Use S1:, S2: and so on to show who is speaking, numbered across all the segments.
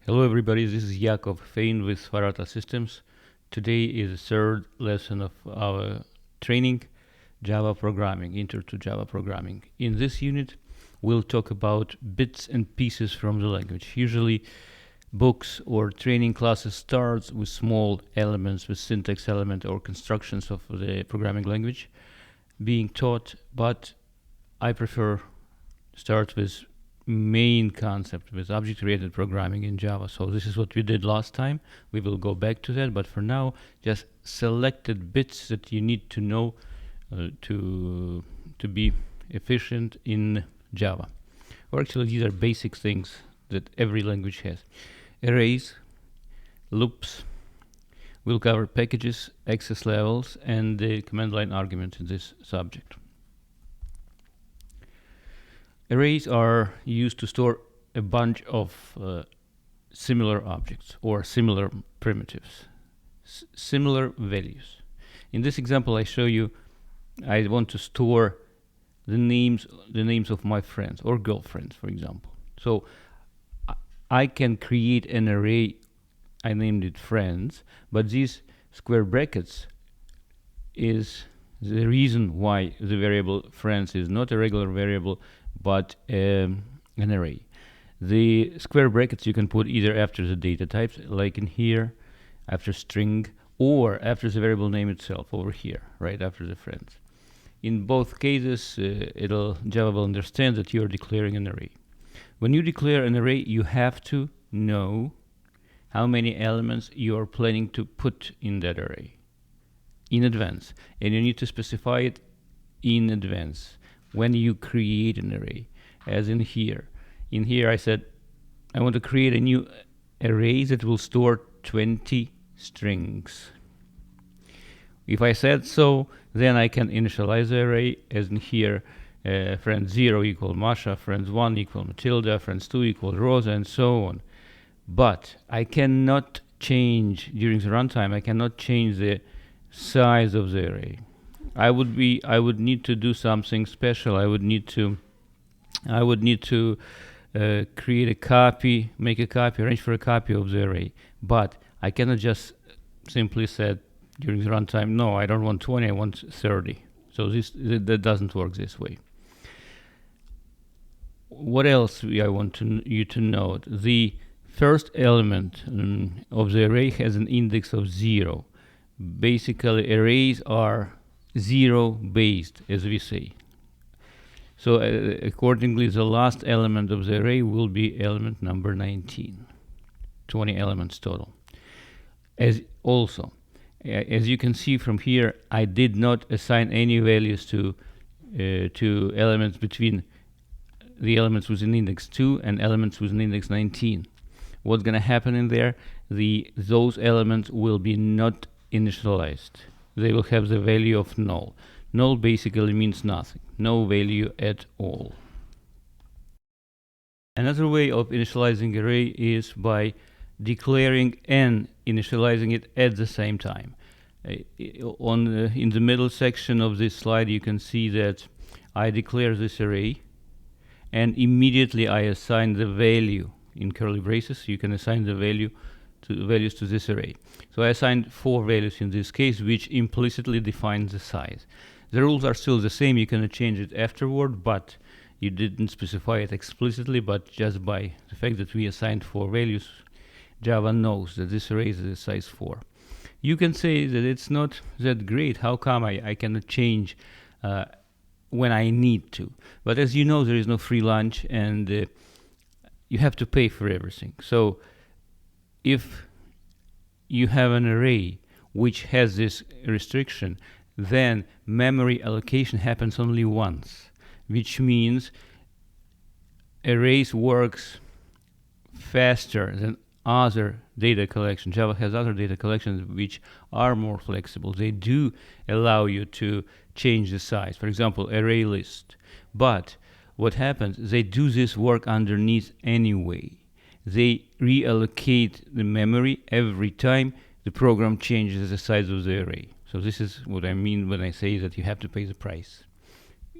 S1: Hello everybody, this is Yakov Fein with Farata Systems. Today is the third lesson of our training, Java programming, Intro to Java programming. In this unit, we'll talk about bits and pieces from the language. Usually, books or training classes starts with small elements, with syntax element or constructions of the programming language being taught, but I prefer start with main concept with object-oriented programming in Java. So this is what we did last time. We will go back to that, but for now, just selected bits that you need to know to be efficient in Java. Or actually, these are basic things that every language has. Arrays, loops. We'll cover packages, access levels, and the command line arguments in this subject. Arrays are used to store a bunch of similar objects or similar primitives, similar values. In this example, I show you I want to store the names of my friends or girlfriends, for example. So I can create an array. I named it friends, but these square brackets is the reason why the variable friends is not a regular variable but an array. The square brackets you can put either after the data types, like in here, after string, or after the variable name itself over here, right after the friends. In both cases, Java will understand that you are declaring an array. When you declare an array, you have to know how many elements you are planning to put in that array in advance, and you need to specify it in advance when you create an array, as in here. In here I said I want to create a new array that will store 20 strings. If I said so, then I can initialize the array, as in here, friends 0 equal Masha, friends 1 equal Matilda, friends 2 equal Rosa, and so on. But I cannot change, during the runtime, I cannot change the size of the array. I would need to do something special. I would need to create a copy, make a copy, arrange for a copy of the array. But I cannot just simply say during the runtime, no, I don't want 20, I want 30. So that doesn't work this way. What else I want you to note? The first element of the array has an index of 0. Basically, arrays are 0 based, as we say. So accordingly, the last element of the array will be element number 19. 20 elements total. As you can see from here, I did not assign any values to elements between the elements with an index 2 and elements with an index 19. What's going to happen in there? Those elements will be not initialized. They will have the value of null. Null basically means nothing, no value at all. Another way of initializing array is by declaring and initializing it at the same time. In the middle section of this slide, you can see that I declare this array, and immediately I assign the value in curly braces. You can assign the values to this array. So I assigned 4 values in this case, which implicitly define the size. The rules are still the same. You can change it afterward, but you didn't specify it explicitly. But just by the fact that we assigned 4 values, Java knows that this array is a size 4. You can say that it's not that great. How come I cannot change when I need to? But as you know, there is no free lunch, and you have to pay for everything. So if you have an array which has this restriction, then memory allocation happens only once, which means arrays works faster than other data collections. Java has other data collections which are more flexible. They do allow you to change the size. For example, array list. But what happens, they do this work underneath anyway. They reallocate the memory every time the program changes the size of the array. So this is what I mean when I say that you have to pay the price.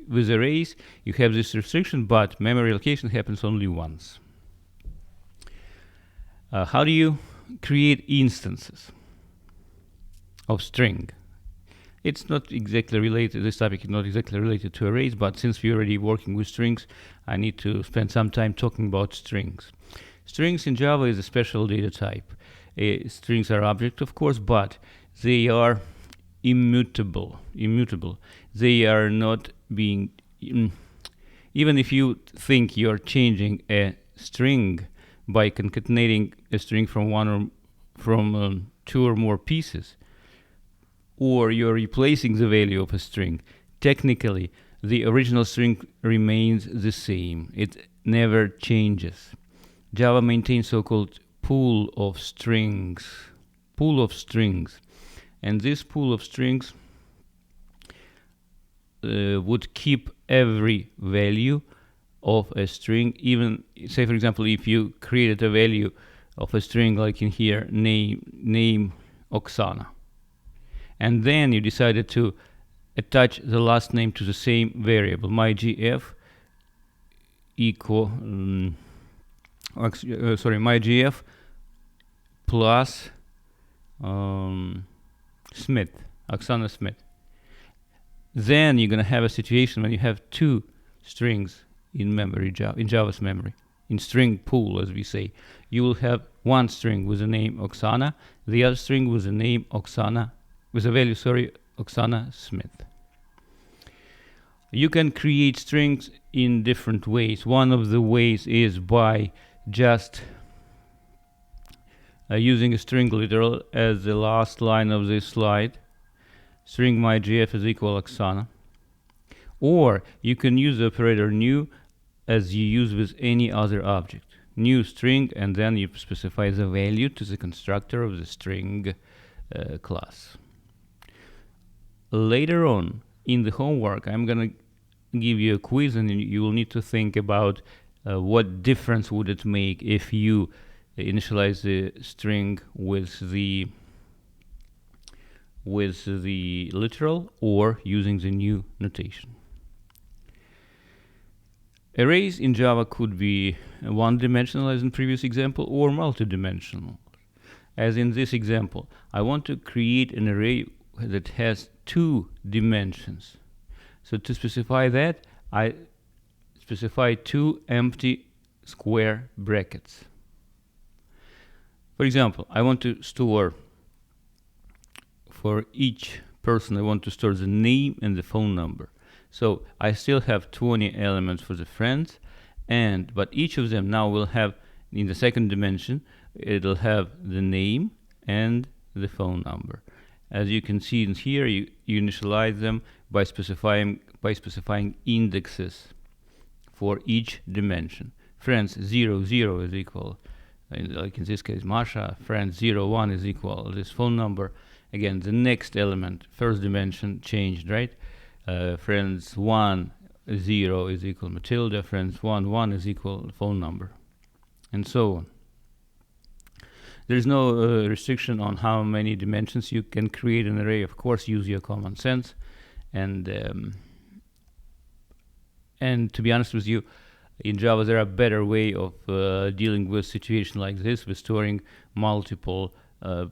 S1: With arrays, you have this restriction, but memory allocation happens only once. How do you create instances of string? It's not exactly related, this topic is not exactly related to arrays, but since we're already working with strings, I need to spend some time talking about strings. Strings in Java is a special data type. Strings are object, of course, but they are immutable. They are not being even if you think you're changing a string by concatenating a string from two or more pieces, or you're replacing the value of a string, technically the original string remains the same. It never changes. Java maintains so-called pool of strings, and this pool of strings would keep every value of a string. Even say, for example, if you created a value of a string like in here, name Oksana, and then you decided to attach the last name to the same variable, mygf mygf plus Smith, Oksana Smith. Then you're going to have a situation when you have two strings in memory, in Java's memory, in string pool, as we say. You will have one string with the name Oksana, the other string with the name Oksana, with a value, Oksana Smith. You can create strings in different ways. One of the ways is by just using a string literal as the last line of this slide. String mygf is equal Oksana. Or you can use the operator new as you use with any other object. New string, and then you specify the value to the constructor of the string class. Later on in the homework, I'm going to give you a quiz, and you will need to think about what difference would it make if you initialize the string with the literal or using the new notation. Arrays in Java could be one-dimensional as in previous example, or multidimensional. As in this example, I want to create an array that has 2 dimensions. So to specify that, I specify 2 empty square brackets. For example, I want to store, for each person, I want to store the name and the phone number. So I still have 20 elements for the friends, but each of them now will have, in the second dimension, it'll have the name and the phone number. As you can see in here, you initialize them by specifying indexes for each dimension. Friends 0, 0 is equal, like in this case, Masha. Friends 0, 1 is equal this phone number. Again, the next element, first dimension, changed, right? Friends 1, 0 is equal Matilda. Friends 1, 1 is equal phone number, and so on. There's no restriction on how many dimensions you can create an array. Of course, use your common sense, and to be honest with you, in Java there are better way of dealing with situation like this, with storing multiple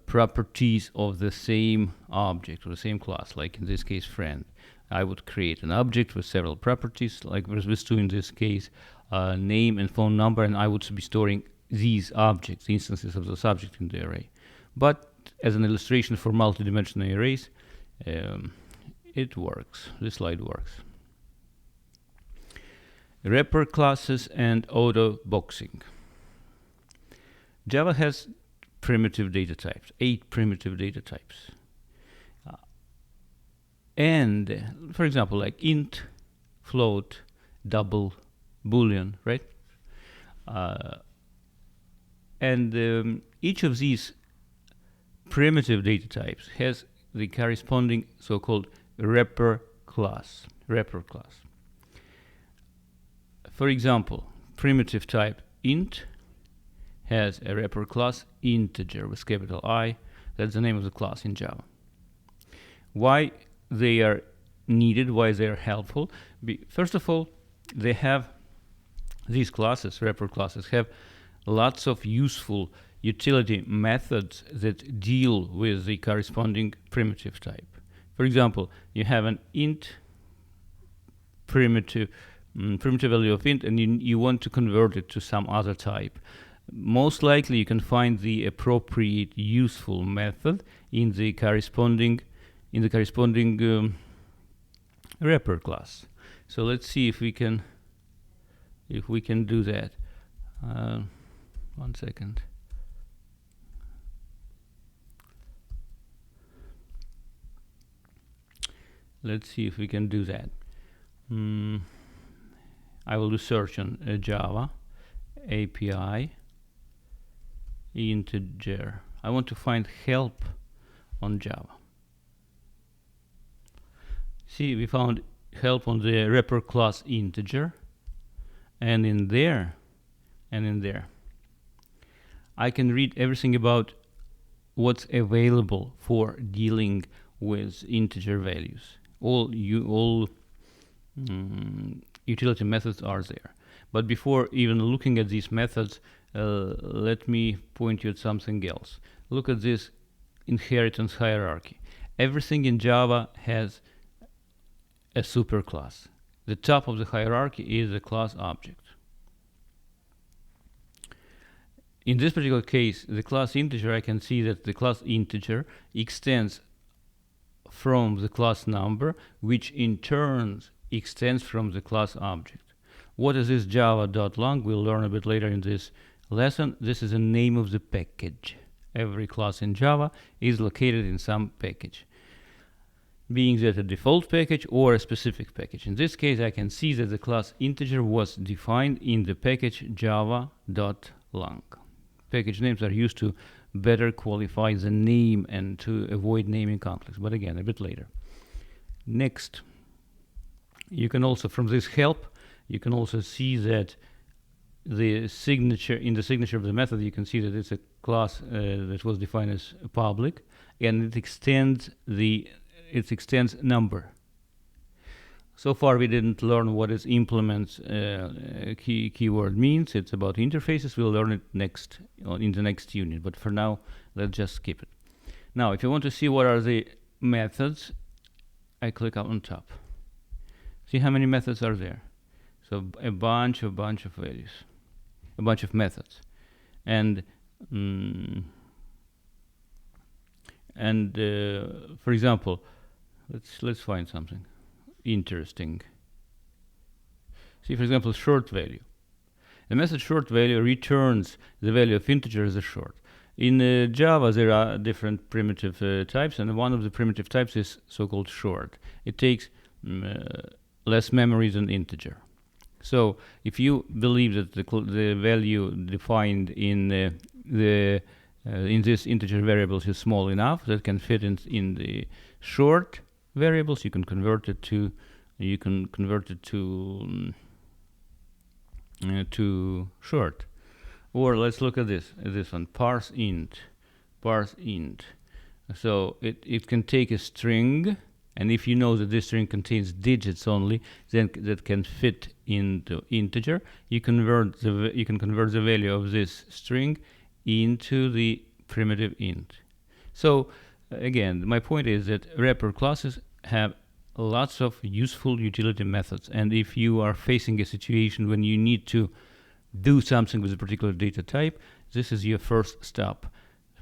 S1: properties of the same object or the same class, like in this case friend. I would create an object with several properties, like with 2 in this case, name and phone number, and I would be storing these objects, instances of those objects in the array. But as an illustration for multidimensional arrays, it works. This slide works. Wrapper classes and auto boxing. Java has primitive data types, 8 primitive data types. And for example, like int, float, double, boolean, right? Each of these primitive data types has the corresponding so-called wrapper class. For example, primitive type int has a wrapper class integer with capital I. That's the name of the class in Java. Why they are needed, why they are helpful? First of all, they have these classes, wrapper classes, have lots of useful utility methods that deal with the corresponding primitive type. For example, you have an int primitive value of int, and you want to convert it to some other type. Most likely you can find the appropriate useful method in the corresponding wrapper class. So let's see if we can do that. One second. Let's see if we can do that. I will do search on Java API integer. I want to find help on Java. See, we found help on the wrapper class integer, and in there I can read everything about what's available for dealing with integer values. All utility methods are there. But before even looking at these methods, let me point you at something else. Look at this inheritance hierarchy. Everything in Java has a superclass. The top of the hierarchy is a class object. In this particular case, the class integer, I can see that the class integer extends from the class number, which in turn extends from the class object. What is this java.lang? We'll learn a bit later in this lesson. This is the name of the package. Every class in Java is located in some package, being that a default package or a specific package. In this case, I can see that the class integer was defined in the package java.lang. Package names are used to better qualify the name and to avoid naming conflicts, but again, a bit later. Next, you can also, from this help, you can also see that the signature, in the signature of the method, you can see that it's a class that was defined as public, and it extends number. So far we didn't learn what is implements keyword means. It's about interfaces. We'll learn it next in the next unit, but for now let's just skip it. Now if you want to see what are the methods, I click up on top. See how many methods are there? So a bunch of values, a bunch of methods, and for example, let's find something interesting. See, for example, short value. The method short value returns the value of integer as a short. In Java, there are different primitive types, and one of the primitive types is so-called short. It takes less memory than integer. So, if you believe that the value defined in this integer variables is small enough that can fit in the short variables, you can convert it to short. Or let's look at this one, parse int. So it can take a string, and if you know that this string contains digits only, then that can fit into integer. You can convert the value of this string into the primitive int. So again, my point is that wrapper classes have lots of useful utility methods, and if you are facing a situation when you need to do something with a particular data type, this is your first step.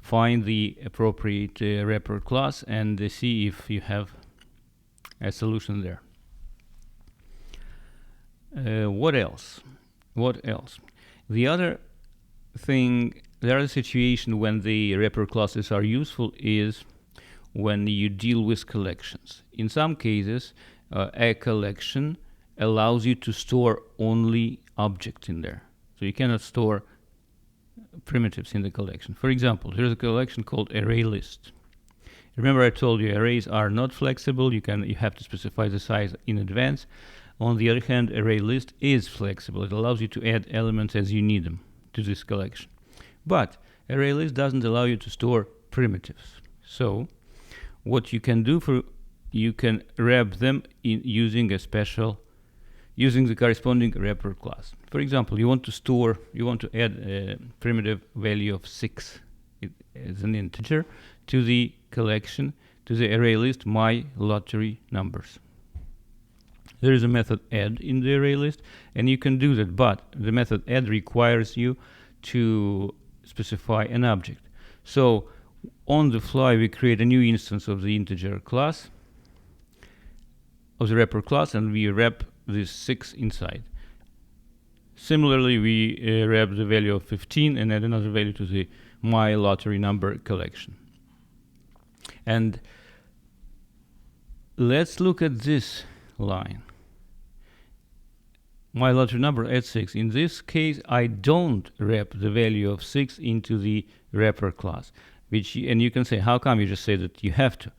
S1: Find the appropriate wrapper class and see if you have a solution there. What else? The other situation when the wrapper classes are useful is when you deal with collections. In some cases, a collection allows you to store only objects in there. So you cannot store primitives in the collection. For example, here's a collection called array list. Remember I told you arrays are not flexible. You have to specify the size in advance. On the other hand, array list is flexible. It allows you to add elements as you need them to this collection. But array list doesn't allow you to store primitives. So what you can do you can wrap them in using a special using the corresponding wrapper class. For example, you want to add a primitive value of 6 as an integer to the collection, to the array list my lottery numbers. There is a method add in the array list, and you can do that, but the method add requires you to specify an object. So on the fly, we create a new instance of the integer class, of the wrapper class, and we wrap this 6 inside. Similarly, we wrap the value of 15 and add another value to the my lottery number collection. And let's look at this line. My lottery number at 6. In this case, I don't wrap the value of 6 into the wrapper class, and you can say, how come? You just say that you have to.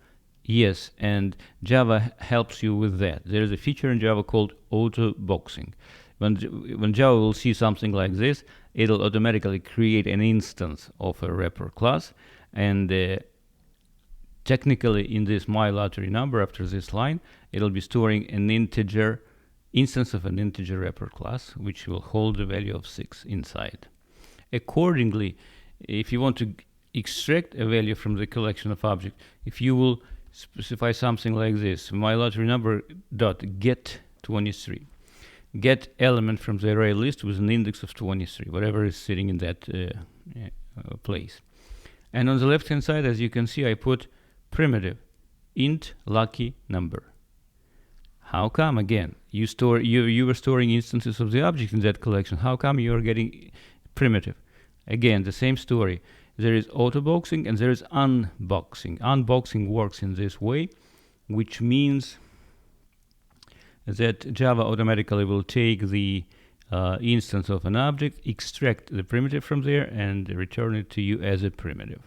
S1: Yes, and Java helps you with that. There is a feature in Java called auto boxing. When Java will see something like this, it'll automatically create an instance of a wrapper class, and technically in this my lottery number, after this line, it'll be storing an integer instance of an integer wrapper class, which will hold the value of 6 inside. Accordingly, if you want to extract a value from the collection of objects, if you will specify something like this, my lottery number dot get 23, get element from the array list with an index of 23, whatever is sitting in that place. And on the left hand side, as you can see, I put primitive int lucky number. How come? Again, you were storing instances of the object in that collection. How come you are getting primitive? Again, the same story. There is auto-boxing and there is unboxing. Unboxing works in this way, which means that Java automatically will take the instance of an object, extract the primitive from there, and return it to you as a primitive.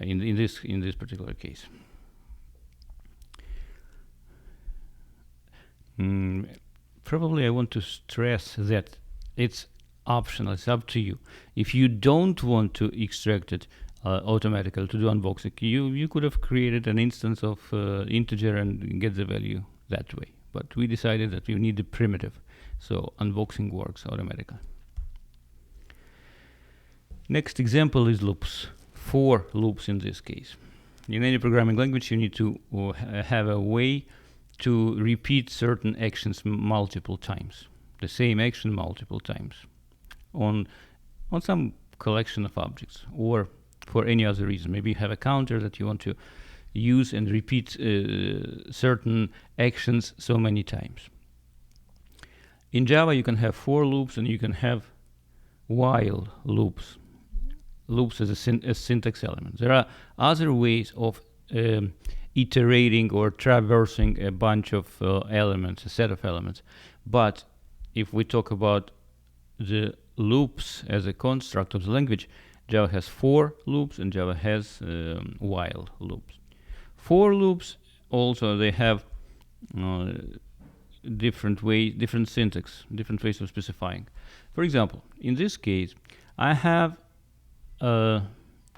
S1: In this particular case. Probably I want to stress that it's optional, it's up to you. If you don't want to extract it automatically to do unboxing, you could have created an instance of integer and get the value that way. But we decided that we need the primitive, so unboxing works automatically. Next example is loops. 4 loops in this case. In any programming language, you need to have a way to repeat certain actions multiple times, the same action multiple times, on some collection of objects, or for any other reason. Maybe you have a counter that you want to use and repeat certain actions so many times. In Java, you can have 4 loops, and you can have while loops. Loops as a syntax element. There are other ways of iterating or traversing a bunch of elements, a set of elements. But if we talk about the loops as a construct of the language, Java has 4 loops and Java has while loops. 4 loops also, they have different syntax, different ways of specifying. For example, in this case, I have a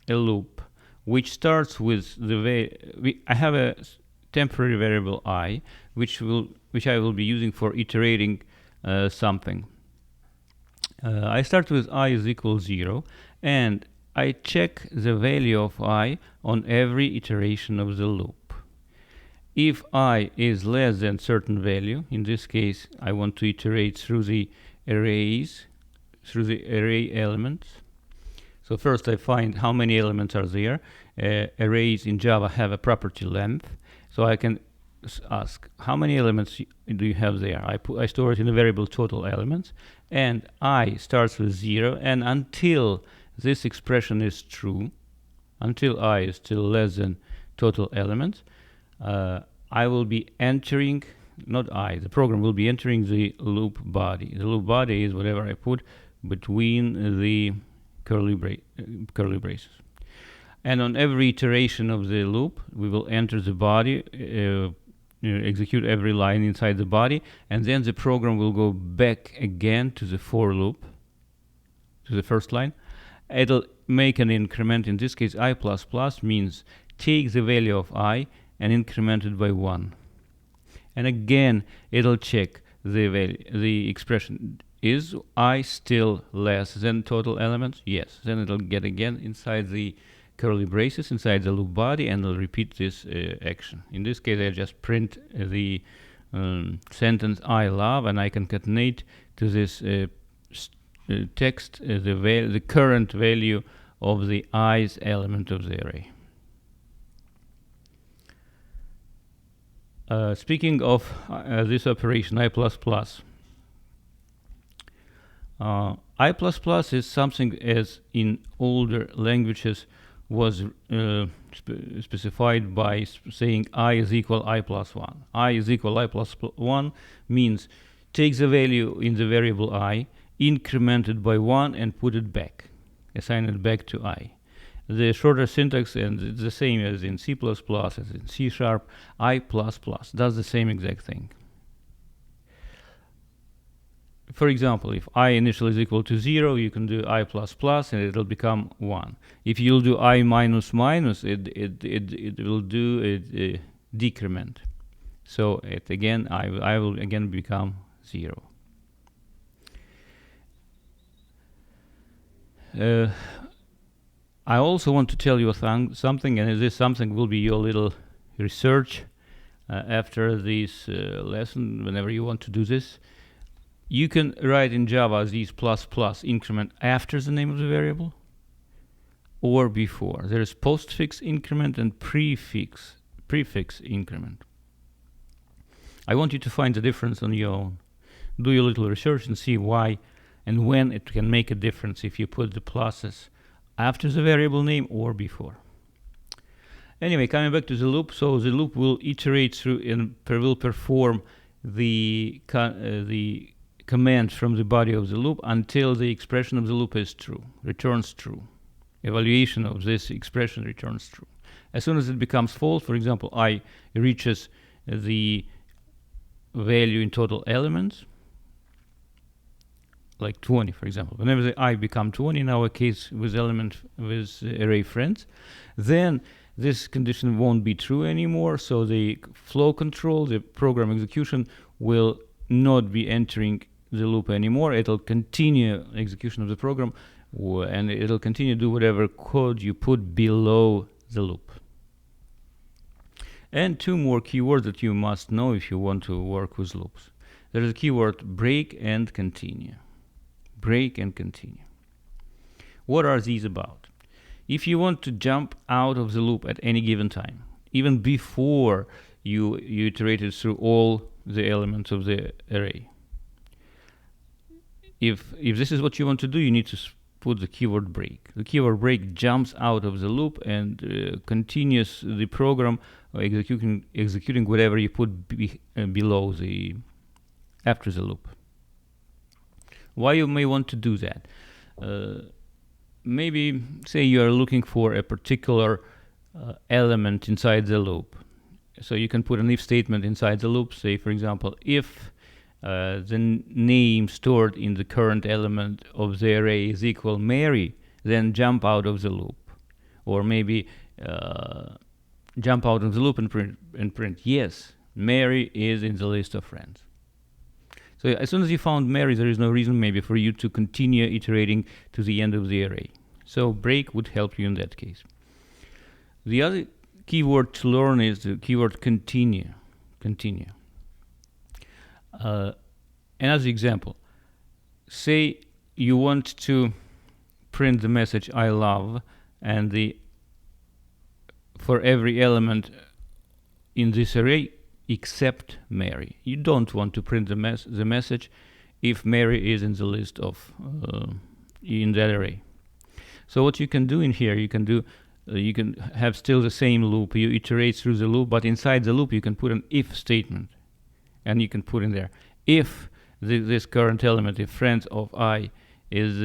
S1: loop which starts with I have a temporary variable I, which I will be using for iterating something. I start with I is equal 0, and I check the value of I on every iteration of the loop. If I is less than certain value, in this case I want to iterate through the arrays, through the array elements. So first I find how many elements are there. Arrays in Java have a property length, so I can ask how many elements do you have there. I store it in a variable total elements, and I starts with 0, and until this expression is true, until I is still less than total elements, I will be entering, not I, the program will be entering the loop body. The loop body is whatever I put between the curly braces. And on every iteration of the loop, we will enter the body, execute every line inside the body, and then the program will go back again to the for loop, to the first line. It'll make an increment. In this case, I++ means take the value of I and increment it by 1. and again it'll check the value, the expression. Is I still less than total elements? Yes. Then it'll get again inside the curly braces, inside the loop body, and it'll repeat this action. In this case, I just print the sentence I love, and I concatenate to this text the current value of the i's element of the array. Speaking of this operation, I++, I++ is something as in older languages was specified by saying I is equal I plus 1. I is equal I plus 1 means take the value in the variable I, increment it by 1 and put it back, assign it back to I. The shorter syntax, and it's the same as in C++, as in C#, I++ does the same exact thing. For example, if I initial is equal to 0, you can do I++ and it'll become 1. If you'll do I minus minus, it will do a decrement. So again, I will again become 0. I also want to tell you something, and this something will be your little research after this lesson, whenever you want to do this. You can write in Java these ++ increment after the name of the variable or before. There is postfix increment and prefix increment. I want you to find the difference on your own. Do your little research and see why and when it can make a difference if you put the pluses after the variable name or before. Anyway, coming back to the loop, so the loop will iterate through and will perform the command from the body of the loop until the expression of the loop is true, returns true. Evaluation of this expression returns true. As soon as it becomes false, for example, I reaches the value in total elements, like 20, for example. Whenever the I become 20, in our case with array friends, then this condition won't be true anymore, so the flow control, the program execution, will not be entering the loop anymore. It'll continue execution of the program, and it'll continue to do whatever code you put below the loop. And two more keywords that you must know if you want to work with loops. There is a keyword break and continue. Break and continue. What are these about? If you want to jump out of the loop at any given time, even before you iterated through all the elements of the array, if this is what you want to do, you need to put the keyword break. The keyword break jumps out of the loop and continues the program executing whatever you put below after the loop. Why you may want to do that? Maybe say you are looking for a particular element inside the loop. So you can put an if statement inside the loop. Say, for example, if the name stored in the current element of the array is equal Mary, then jump out of the loop. Or maybe jump out of the loop and print yes, Mary is in the list of friends. So as soon as you found Mary, there is no reason maybe for you to continue iterating to the end of the array. So break would help you in that case. The other keyword to learn is the keyword continue. Continue. Another example. Say you want to print the message I love, and for every element in this array except Mary. You don't want to print the message if Mary is in the list of in that array. So what you can do in here, you can have still the same loop. You iterate through the loop, but inside the loop you can put an if statement, and you can put in there if this current element, if friends of I is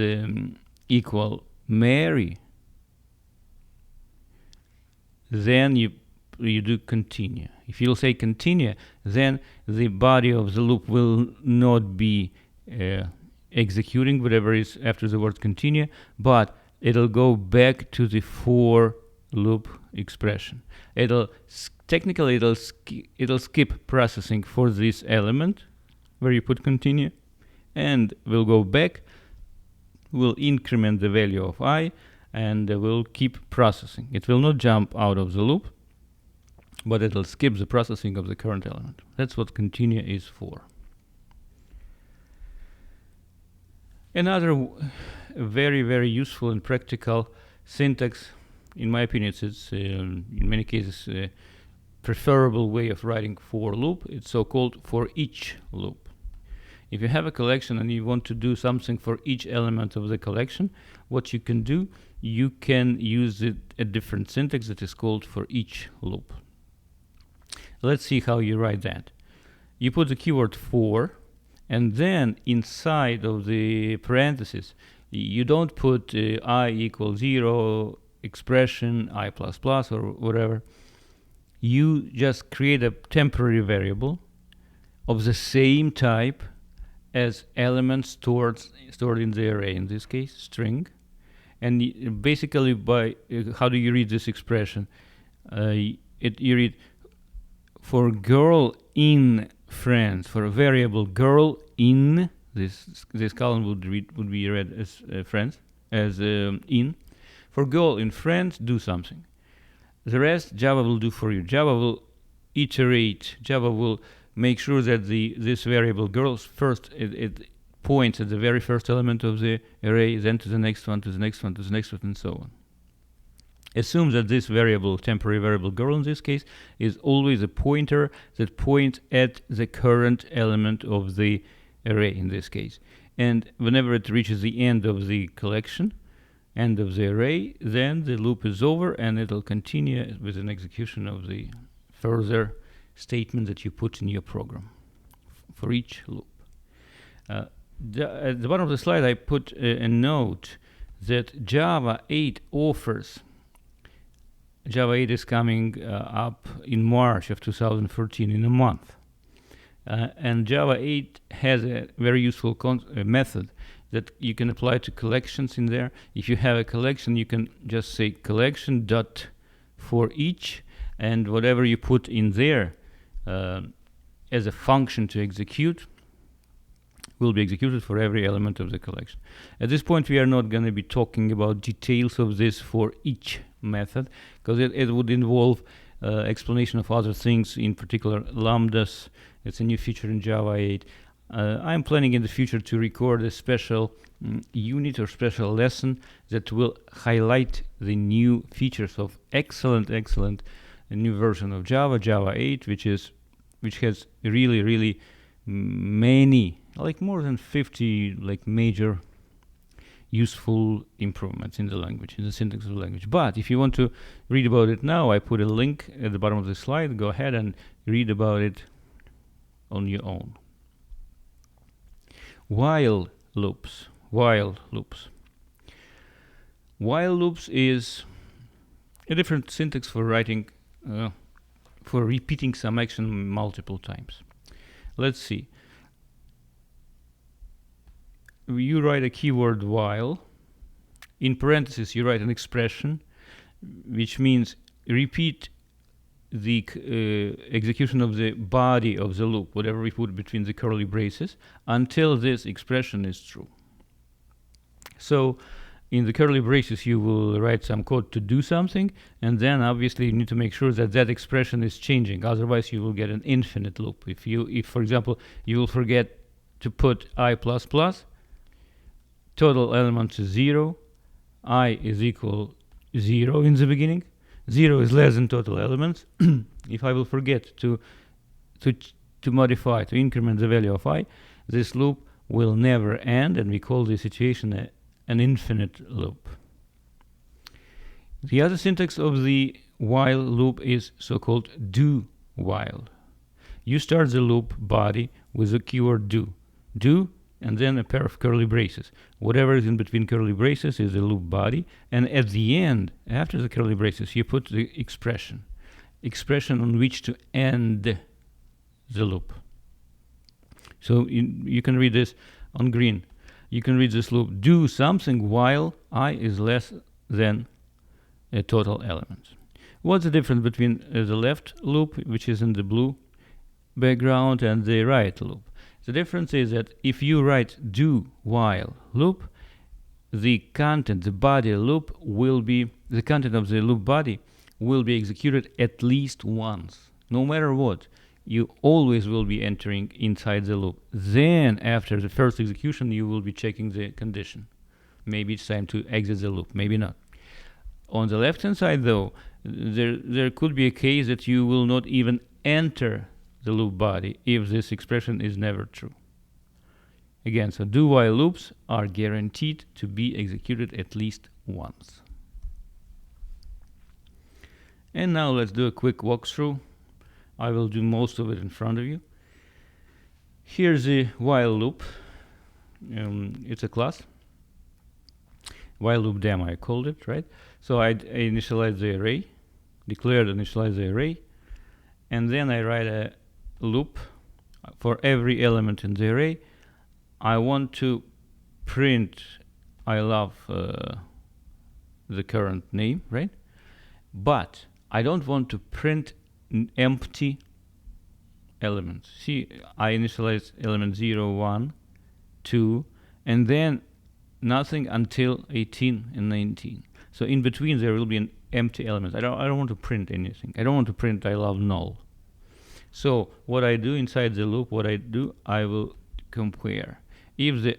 S1: equal Mary, then you do continue. If you'll say continue, then the body of the loop will not be executing whatever is after the word continue, but it'll go back to the for loop expression. Technically it'll skip processing for this element where you put continue, and we'll go back, we'll increment the value of I, and we'll keep processing. It will not jump out of the loop, but it'll skip the processing of the current element. That's what continue is for. Another very, very useful and practical syntax, in my opinion, it's in many cases a preferable way of writing for loop. It's so-called for each loop. If you have a collection and you want to do something for each element of the collection, what you can do, you can use a different syntax that is called for each loop. Let's see how you write that. You put the keyword for, and then inside of the parentheses, you don't put I equals 0, expression, I++, or whatever. You just create a temporary variable of the same type as elements stored in the array, in this case, string. And basically, by how do you read this expression? You read for girl in friends, for a variable girl in, this column would be read as friends, as in. For girl in friends, do something. The rest Java will do for you. Java will iterate. Java will make sure that this variable girls first it points at the very first element of the array, then to the next one, to the next one, to the next one, and so on. Assume that this variable, temporary variable girl in this case, is always a pointer that points at the current element of the array in this case. And whenever it reaches the end of the collection, end of the array, then the loop is over and it'll continue with an execution of the further statement that you put in your program for each loop. At the bottom of the slide I put a note that Java 8 offers. Java 8 is coming up in March of 2014, in a month. And Java 8 has a very useful method that you can apply to collections in there. If you have a collection, you can just say collection dot for each, and whatever you put in there as a function to execute will be executed for every element of the collection. At this point, we are not going to be talking about details of this for each method, because it would involve explanation of other things, in particular lambdas. It's a new feature in Java 8. I'm planning in the future to record a special unit or special lesson that will highlight the new features of excellent new version of Java 8, which has really many, like more than 50 major useful improvements in the language, in the syntax of the language. But if you want to read about it now, I put a link at the bottom of the slide. Go ahead and read about it on your own. While loops. While loops is a different syntax for writing, for repeating some action multiple times. Let's see. You write a keyword while. In parentheses, you write an expression, which means repeat the execution of the body of the loop, whatever we put between the curly braces, until this expression is true. So in the curly braces, you will write some code to do something, and then obviously you need to make sure that that expression is changing. Otherwise, you will get an infinite loop. If for example, you will forget to put I++, total elements is 0, I is equal 0 in the beginning, 0 is less than total elements. If I will forget to modify, to increment the value of I, this loop will never end, and we call this situation an infinite loop. The other syntax of the while loop is so-called do while. You start the loop body with the keyword do, and then a pair of curly braces. Whatever is in between curly braces is the loop body, and at the end, after the curly braces, you put the expression on which to end the loop. So you can read this on green. You can read this loop: do something while I is less than total elements. What's the difference between the left loop, which is in the blue background, and the right loop? The difference is that if you write do while loop, the content, the body loop will be, the content of the loop body will be executed at least once. No matter what, you always will be entering inside the loop. Then after the first execution, you will be checking the condition. Maybe it's time to exit the loop, maybe not. On the left hand side though, there could be a case that you will not even enter the loop body if this expression is never true. Again, so do while loops are guaranteed to be executed at least once. And now let's do a quick walkthrough. I will do most of it in front of you. Here's the while loop. It's a class. While loop demo, I called it, right? So I initialize the array, declared initialize the array, and then I write a loop for every element in the array. I want to print I love the current name, right? But I don't want to print empty elements. See, I initialize element 0, 1, 2, and then nothing until 18 and 19. So in between there will be an empty element. I don't want to print anything. I don't want to print I love null. So what I do inside the loop, I will compare. If the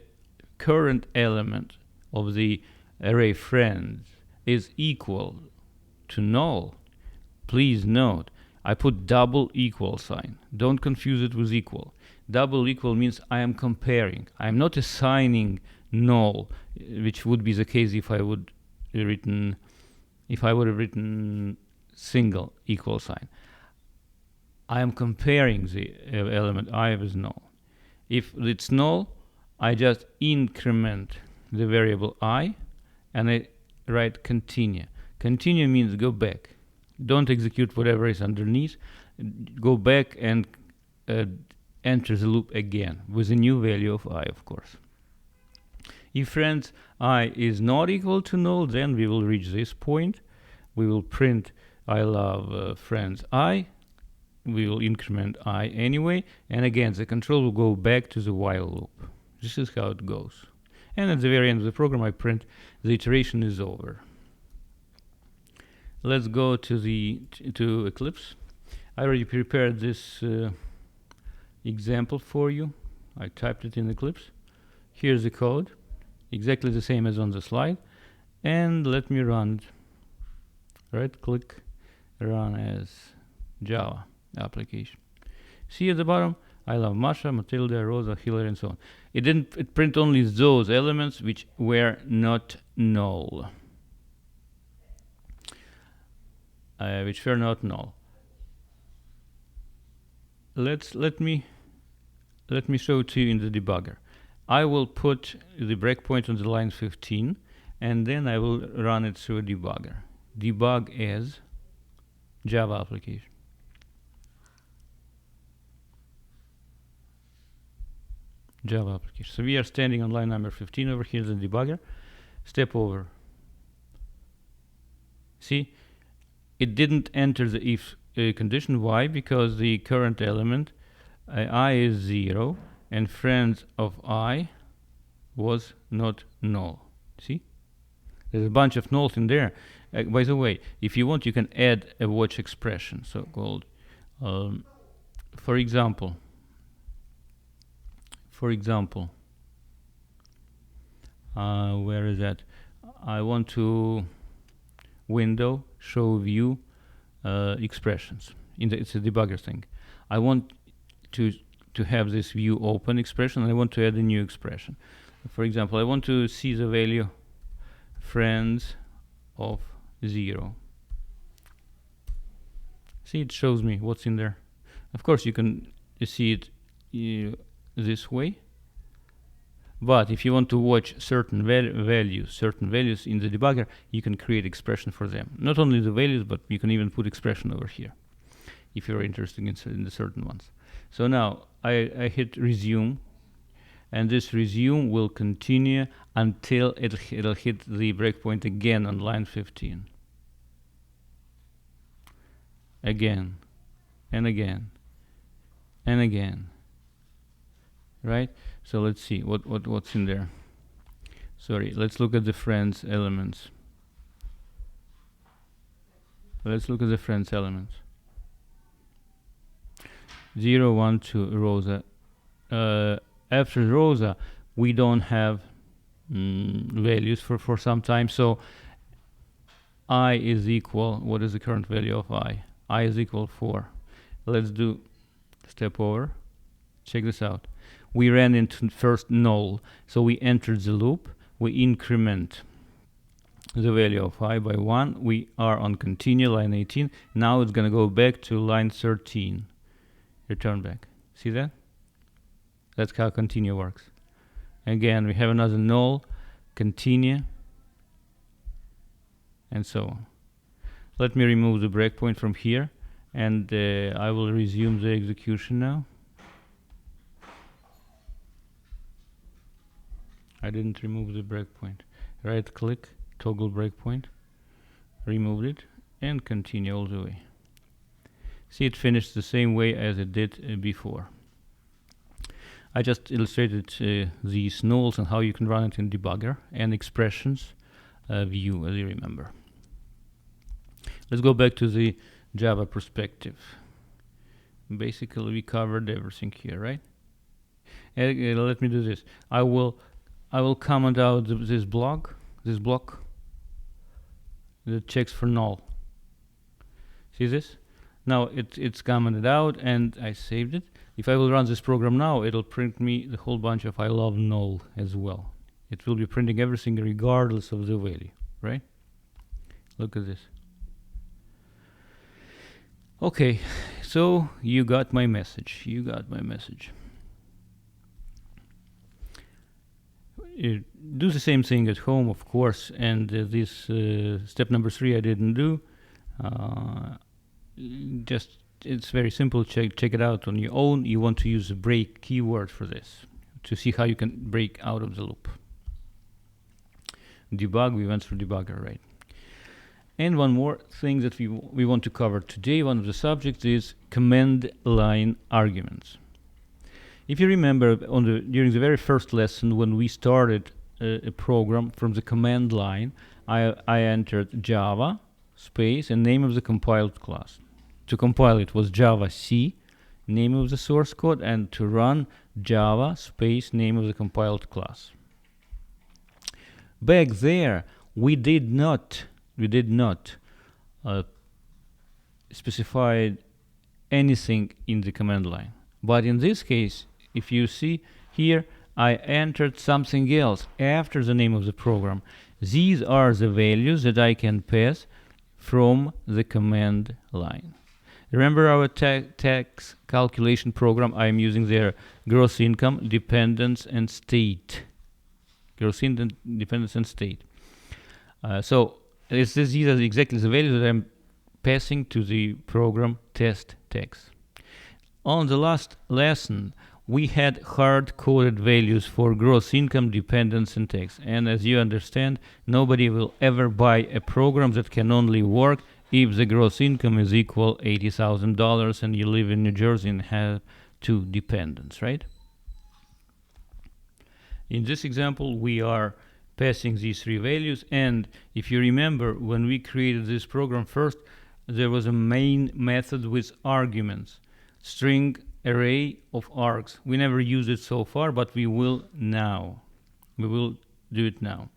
S1: current element of the array friends is equal to null, please note, I put double equal sign. Don't confuse it with equal. Double equal means I am comparing. I am not assigning null, which would be the case if I would have written single equal sign. I am comparing the element I with null. If it's null, I just increment the variable I, and I write continue. Continue means go back. Don't execute whatever is underneath. Go back and enter the loop again with a new value of I, of course. If friends I is not equal to null, then we will reach this point. We will print I love friends I. We will increment I anyway, and again the control will go back to the while loop. This is how it goes. And at the very end of the program I print the iteration is over. Let's go to Eclipse. I already prepared this example for you. I typed it in Eclipse. Here's the code, exactly the same as on the slide, and let me run it. Right click, run as Java application. See at the bottom, I love Masha, Matilda, Rosa, Hillary, and so on. It print only those elements which were not null. Which were not null. Let me show it to you in the debugger. I will put the breakpoint on the line 15, and then I will run it through a debugger. Debug as Java application. Java application. So we are standing on line number 15 over here, the debugger. Step over. See, it didn't enter the if condition. Why? Because the current element I is 0 and friends of I was not null. See? There's a bunch of nulls in there. By the way, if you want, you can add a watch expression, so called. For example, where is that? I want to window show view expressions. It's a debugger thing. I want to have this view open expression, and I want to add a new expression. For example, I want to see the value friends of 0. See, it shows me what's in there. Of course, you can see it this way. But if you want to watch certain values in the debugger, you can create expression for them. Not only the values, but you can even put expression over here if you're interested in the certain ones. So now I hit resume, and this resume will continue until it'll hit the breakpoint again on line 15. again, and again, and again, right? So let's see what's in there. Sorry, let's look at the friends elements. Let's look at the friends elements. 0, 1, 2, Rosa. After Rosa, we don't have values for some time. So I is equal, what is the current value of I? I is equal 4. Let's do step over. Check this out. We ran into first null. So we entered the loop. We increment the value of I by 1. We are on continue, line 18. Now it's going to go back to line 13. Return back. See that? That's how continue works. Again, we have another null, continue, and so on. Let me remove the breakpoint from here, and I will resume the execution now. I didn't remove the breakpoint. Right click, toggle breakpoint, remove it, and continue all the way. See, it finished the same way as it did before. I just illustrated these nulls and how you can run it in debugger and expressions view, as you remember. Let's go back to the Java perspective. Basically, we covered everything here, right? Let me do this. I will comment out this block that checks for null. See this? Now it's commented out, and I saved it. If I will run this program now, it'll print me the whole bunch of I love null as well. It will be printing everything regardless of the value, right? Look at this. Okay, so you got my message. You got my message. Do the same thing at home, of course, and this step number 3 I didn't do. Just it's very simple. Check it out on your own. You want to use the break keyword for this to see how you can break out of the loop. Debug, we went through debugger, right? And one more thing that we want to cover today, one of the subjects, is command line arguments. If you remember, during the very first lesson, when we started a program from the command line, I entered Java space and name of the compiled class. To compile it was Java C, name of the source code, and to run Java space name of the compiled class. Back there, we did not specify anything in the command line. But in this case, if you see here, I entered something else after the name of the program. These are the values that I can pass from the command line. Remember our tax calculation program? I'm using there gross income, dependence, and state. Gross income, dependence, and state. So these are exactly the values that I'm passing to the program test tax. On the last lesson, we had hard-coded values for gross income, dependence, and tax. And as you understand, nobody will ever buy a program that can only work if the gross income is equal $80,000 and you live in New Jersey and have 2 dependents, right? In this example, we are passing these 3 values, and if you remember, when we created this program first, there was a main method with arguments, string array of args. We never used it so far, but we will now. We will do it now.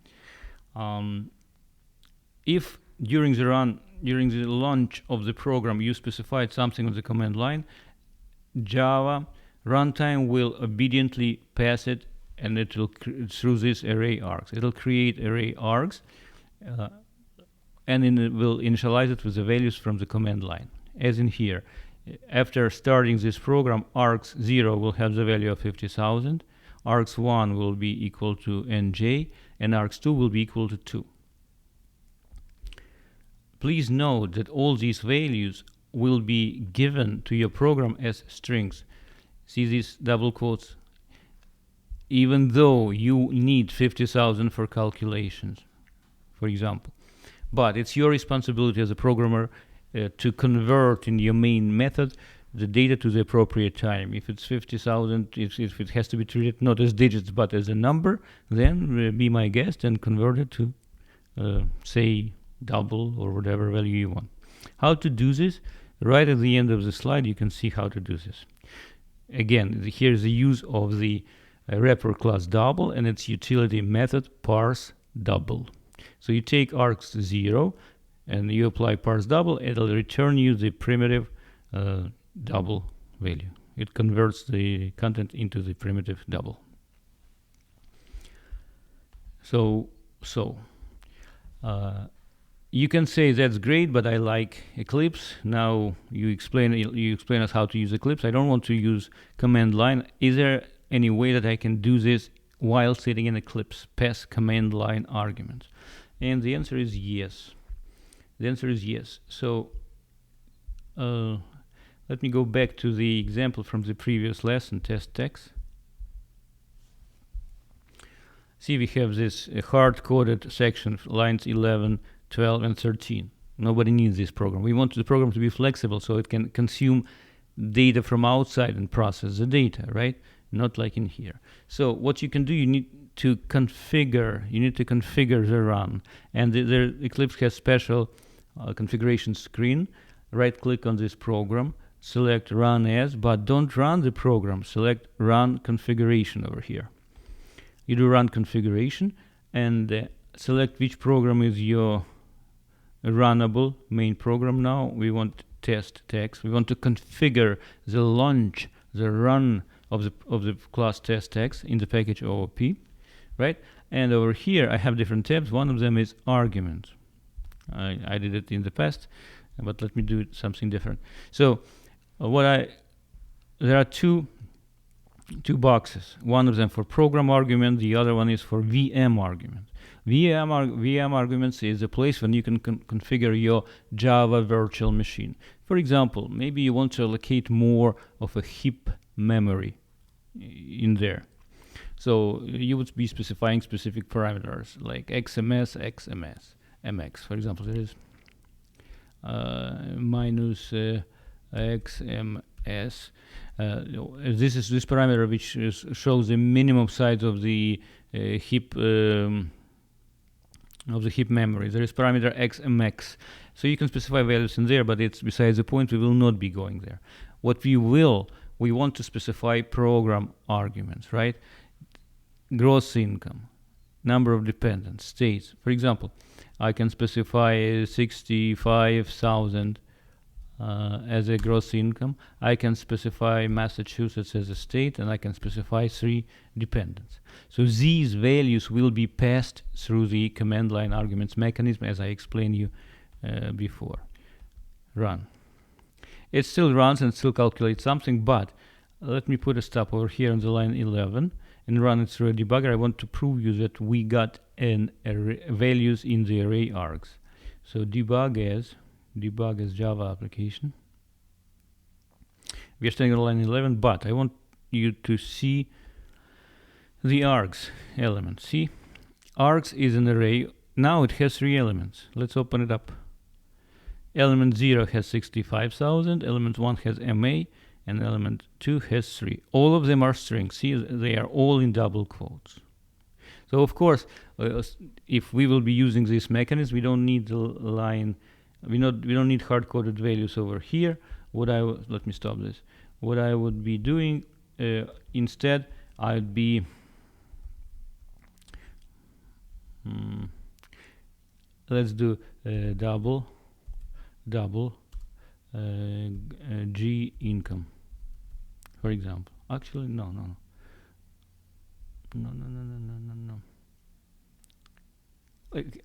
S1: If during the launch of the program you specified something on the command line, Java runtime will obediently pass it, and it will through this array args. It will create array args, and it will initialize it with the values from the command line, as in here. After starting this program, args 0 will have the value of 50,000, args 1 will be equal to nj, and args 2 will be equal to 2. Please note that all these values will be given to your program as strings. See these double quotes? Even though you need 50,000 for calculations, for example. But it's your responsibility as a programmer to convert in your main method the data to the appropriate time. If it's 50,000, if it has to be treated not as digits but as a number, then be my guest and convert it to say double or whatever value you want. How to do this? Right at the end of the slide you can see how to do this. Again, here's the use of the wrapper class double and its utility method parse double. So you take args0 and you apply parse double, it'll return you the primitive double value. It converts the content into the primitive double. So you can say that's great, but I like Eclipse. Now you explain us how to use Eclipse. I don't want to use command line. Is there any way that I can do this while sitting in Eclipse? Pass command line arguments. And the answer is yes. The answer is yes. So let me go back to the example from the previous lesson, test text. See, we have this hard-coded section, lines 11, 12, and 13. Nobody needs this program. We want the program to be flexible so it can consume data from outside and process the data, right? Not like in here. So what you can do, you need to configure the run. And the Eclipse has special configuration screen. Right-click on this program, select run as, but don't run the program. Select run configuration over here. You do run configuration and select which program is your runnable main program. Now we want test text. We want to configure the launch, the run of the class test text in the package OOP, right? And over here I have different tabs. One of them is arguments. I did it in the past, but let me do something different. So there are two boxes. One of them for program argument, the other one is for VM argument. VM arguments is a place when you can configure your Java virtual machine. For example, maybe you want to allocate more of a heap memory in there. So you would be specifying specific parameters like XMS, MX. For example, there is minus XMS. This is this parameter which shows the minimum size of the heap memory. There is parameter XMX. So you can specify values in there, but it's besides the point. We will not be going there. What we want to specify program arguments, right? Gross income, number of dependents, states. For example, I can specify 65,000 as a gross income. I can specify Massachusetts as a state, and I can specify 3 dependents. So these values will be passed through the command line arguments mechanism, as I explained you before. Run. It still runs and still calculates something, but let me put a stop over here on the line 11 and run it through a debugger. I want to prove you that we got an array values in the array args. So debug as Java application. We are staying on line 11, but I want you to see the args element. See, args is an array. Now it has 3 elements. Let's open it up. Element 0 has 65,000, element 1 has MA, and element 2 has 3. All of them are strings. See, they are all in double quotes. So of course, if we will be using this mechanism, we don't need the line. We don't need hard-coded values over here. Let me stop this. What I would be doing instead, I'd be let's do double G income, for example. Actually, no.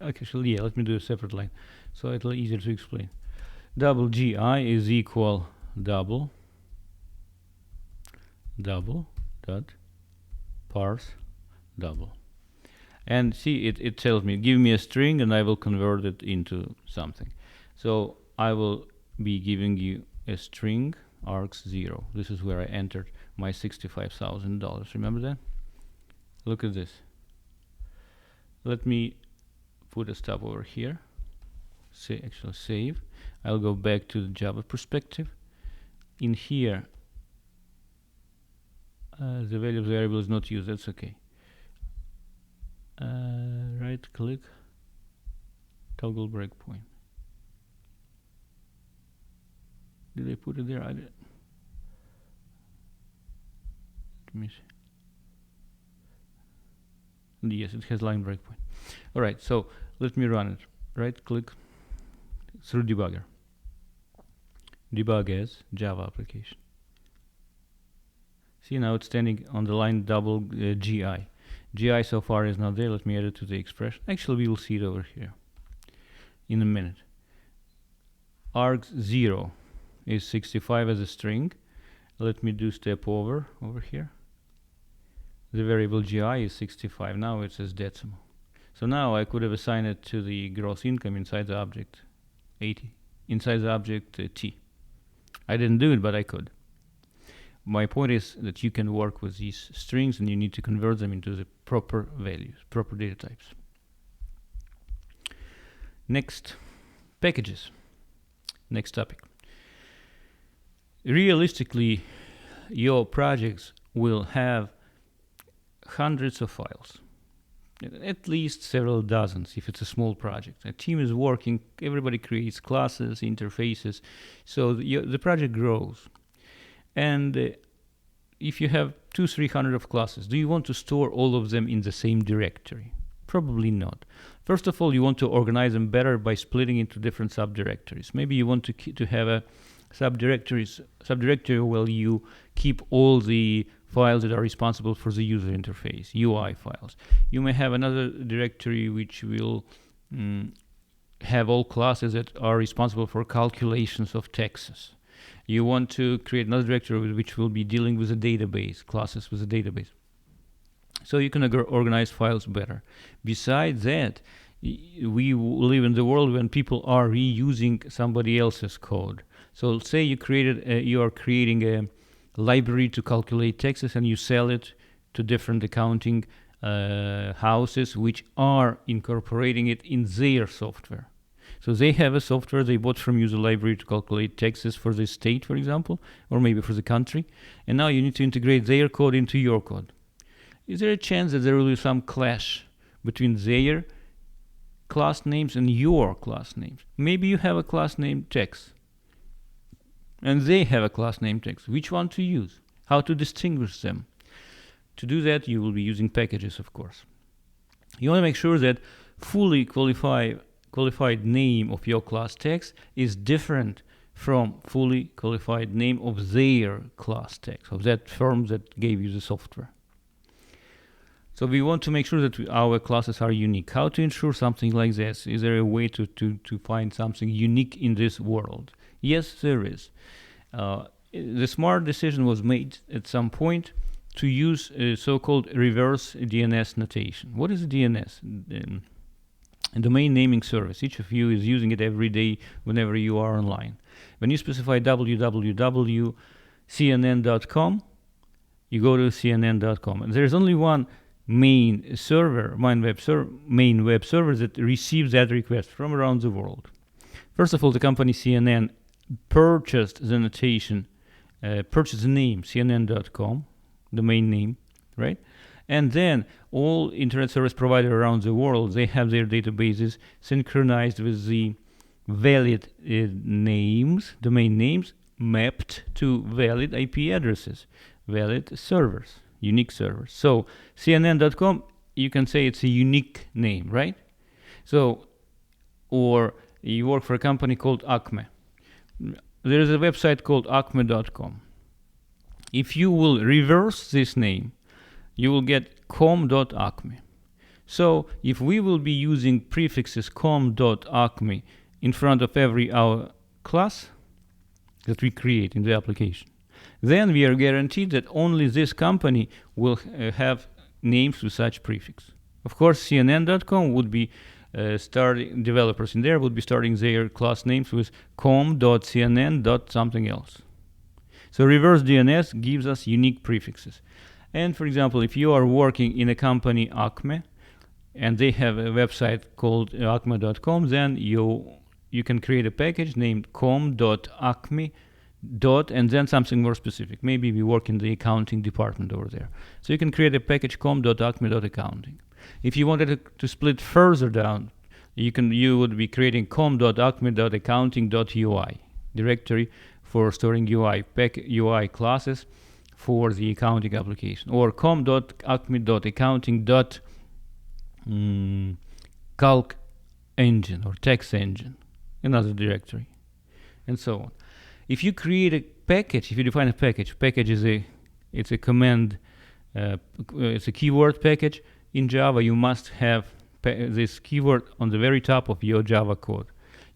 S1: Actually, yeah, let me do a separate line so it'll be easier to explain. Double GI is equal double dot parse double. And see, it tells me, give me a string and I will convert it into something. So I will be giving you a string args0. This is where I entered my $65,000. Remember that? Look at this. Let me put a stop over here. actually save. I'll go back to the Java perspective. In here, the value of the variable is not used. That's okay. Right click, toggle breakpoint. Did I put it there? I did. Let me see. Yes, it has line breakpoint. All right, so let me run it. Right click through debugger. Debug as Java application. See, now it's standing on the line double GI. GI so far is not there. Let me add it to the expression. Actually, we will see it over here in a minute. args0 is 65 as a string. Let me do step over here. The variable GI is 65. Now it says decimal. So now I could have assigned it to the gross income inside the object 80, inside the object T. I didn't do it, but I could. My point is that you can work with these strings and you need to convert them into the proper values, proper data types. Next, packages. Next topic. Realistically, your projects will have hundreds of files, at least several dozens if it's a small project. A team is working, everybody creates classes, interfaces, so the project grows. And if you have 200-300 of classes, do you want to store all of them in the same directory? Probably not. First of all, you want to organize them better by splitting into different subdirectories. Maybe you want to have a subdirectory where you keep all the files that are responsible for the user interface, UI files. You may have another directory which will have all classes that are responsible for calculations of taxes. You want to create another directory which will be dealing with a database, classes with a database. So you can organize files better. Besides that, we live in the world when people are reusing somebody else's code. So say you are creating a library to calculate taxes and you sell it to different accounting houses which are incorporating it in their software. So they have a software they bought from you, the library to calculate taxes for the state, for example, or maybe for the country. And now you need to integrate their code into your code. Is there a chance that there will be some clash between their class names and your class names? Maybe you have a class name tax, and they have a class name tax. Which one to use? How to distinguish them? To do that, you will be using packages, of course. You want to make sure that fully qualified name of your class text is different from fully qualified name of their class text, of that firm that gave you the software. So we want to make sure that our classes are unique. How to ensure something like this? Is there a way to find something unique in this world? Yes, there is. The smart decision was made at some point to use a so-called reverse DNS notation. What is DNS? A domain naming service. Each of you is using it every day whenever you are online. When you specify www.cnn.com, you go to cnn.com. And there's only one main web server that receives that request from around the world. First of all, the company CNN purchased the notation, purchased the name cnn.com, domain name, right? And then all internet service providers around the world, they have their databases synchronized with the valid names, domain names, mapped to valid IP addresses, valid servers, unique servers. So CNN.com, you can say it's a unique name, right? So, or you work for a company called Acme. There is a website called acme.com. If you will reverse this name, you will get com.acme. So if we will be using prefixes com.acme in front of every our class that we create in the application, then we are guaranteed that only this company will have names with such prefix. Of course, CNN.com would be developers in there would be starting their class names with com.cnn.something else. So reverse DNS gives us unique prefixes. And for example, if you are working in a company Acme and they have a website called acme.com, then you you can create a package named com.acme and then something more specific. Maybe we work in the accounting department over there. So you can create a package com.acme.accounting. If you wanted to split further down, you would be creating com.acme.accounting.ui directory for storing UI classes for the accounting application, or com.acme.accounting.calc engine or text engine, another directory, and so on. If you create a package, if you define a package is a command, it's a keyword package in Java. You must have this keyword on the very top of your Java code.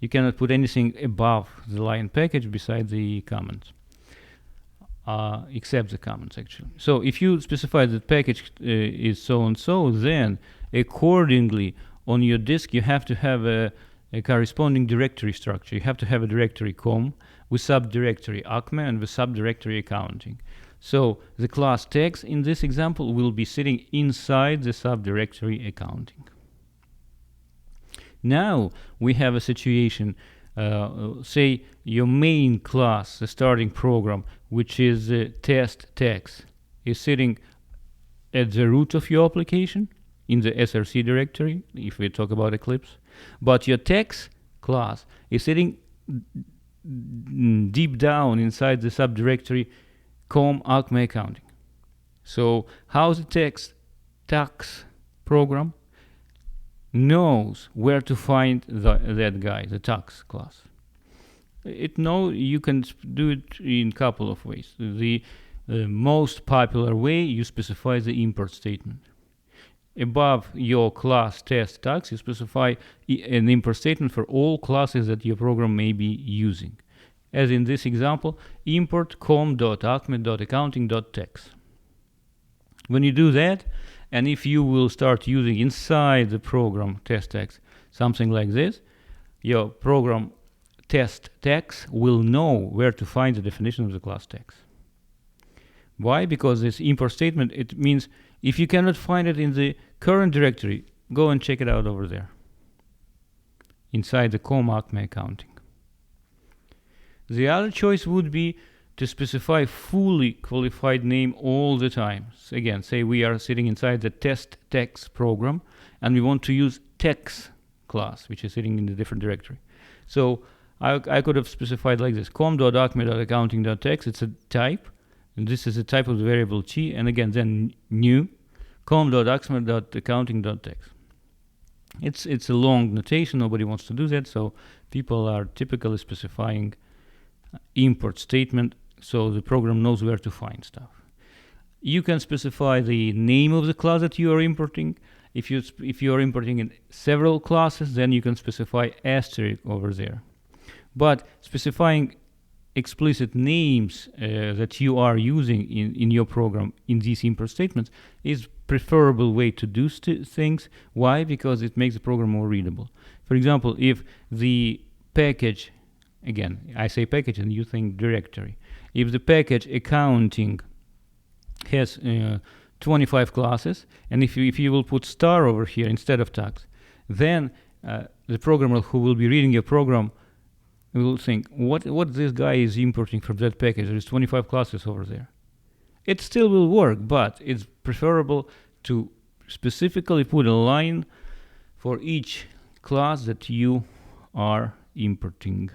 S1: You cannot put anything above the line package besides the comments, except the comments actually. So if you specify that package is so and so, then accordingly on your disk you have to have a corresponding directory structure. You have to have a directory com with subdirectory acme and with subdirectory accounting. So the class text in this example will be sitting inside the subdirectory accounting. Now we have a situation, say your main class, the starting program, which is test text, is sitting at the root of your application in the src directory, if we talk about Eclipse, but your text class is sitting deep down inside the subdirectory com acme accounting. So how the tax program knows where to find that guy, the tax class? You can do it in a couple of ways. The most popular way, you specify the import statement. Above your class test tax, you specify an import statement for all classes that your program may be using. As in this example, import com.acme.accounting.tax. When you do that, and if you will start using inside the program test tax something like this, your program test tax will know where to find the definition of the class tax. Why? Because this import statement, it means if you cannot find it in the current directory, go and check it out over there inside the com acme accounting. The other choice would be to specify fully qualified name all the time. So again, say we are sitting inside the test text program and we want to use text class, which is sitting in a different directory. So I could have specified like this: com.acme.accounting.text. It's a type, and this is a type of the variable t, and again then new com.acme.accounting.text. It's a long notation. Nobody wants to do that, so people are typically specifying import statement so the program knows where to find stuff. You can specify the name of the class that you are importing. If you are importing in several classes, then you can specify asterisk over there. But specifying explicit names that you are using in your program in these import statements is preferable way to do things. Why? Because it makes the program more readable. For example, if the package, again, I say package and you think directory. If the package accounting has 25 classes, and if you will put star over here instead of tax, then the programmer who will be reading your program will think, what this guy is importing from that package? There's 25 classes over there. It still will work, but it's preferable to specifically put a line for each class that you are importing.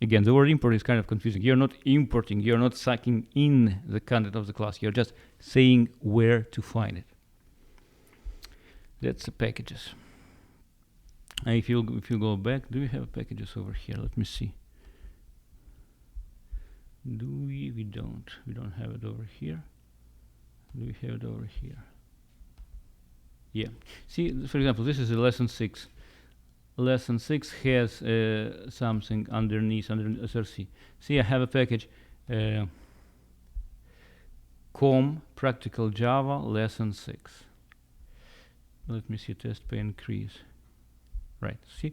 S1: Again, the word import is kind of confusing. You're not importing, you're not sucking in the content of the class, you're just saying where to find it. That's the packages. And if you go back, do we have packages over here? Let me see. Do we? We don't. We don't have it over here. Do we have it over here? Yeah. See, for example, this is a lesson 6. Lesson 6 has something underneath, under src. See, I have a package com practical Java lesson 6. Let me see, test pay increase. Right, see,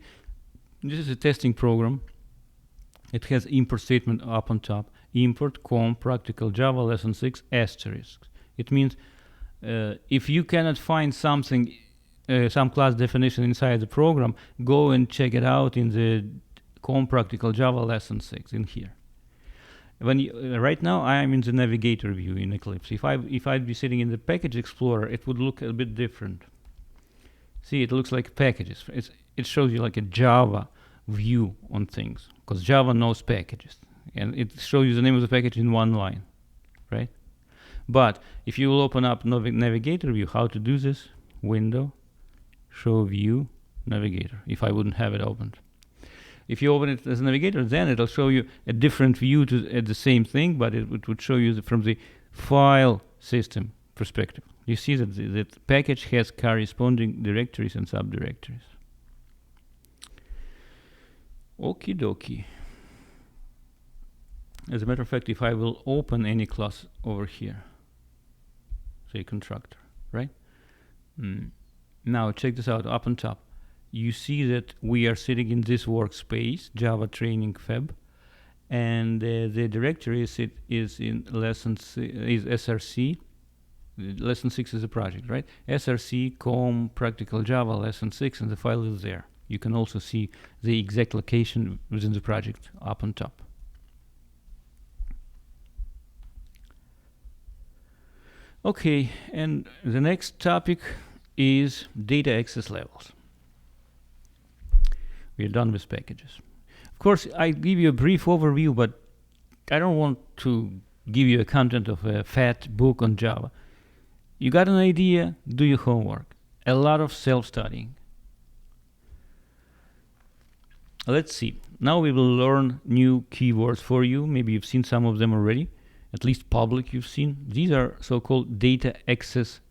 S1: this is a testing program. It has import statement up on top. Import com practical Java lesson 6 asterisk. It means if you cannot find something, some class definition inside the program, go and check it out in the Com Practical Java Lesson 6 in here. Right now I am in the navigator view in Eclipse. If I'd be sitting in the Package Explorer, it would look a bit different. See, it looks like packages. It shows you like a Java view on things, because Java knows packages, and it shows you the name of the package in one line, right? But if you will open up navigator view, how to do this? Window, show view, navigator, if I wouldn't have it opened. If you open it as a navigator, then it'll show you a different view at the same thing, but it would show you from the file system perspective. You see that the package has corresponding directories and subdirectories. Okie dokie. As a matter of fact, if I will open any class over here, say constructor, right? Now check this out, up on top. You see that we are sitting in this workspace, Java Training Fab, and the directory is in is SRC. Lesson 6 is a project, right? SRC com Practical Java Lesson 6, and the file is there. You can also see the exact location within the project up on top. Okay, and the next topic is data access levels. We are done with packages. Of course, I give you a brief overview, but I don't want to give you a content of a fat book on Java. You got an idea, do your homework. A lot of self-studying. Let's see. Now we will learn new keywords for you. Maybe you've seen some of them already. At least public you've seen. These are so-called data access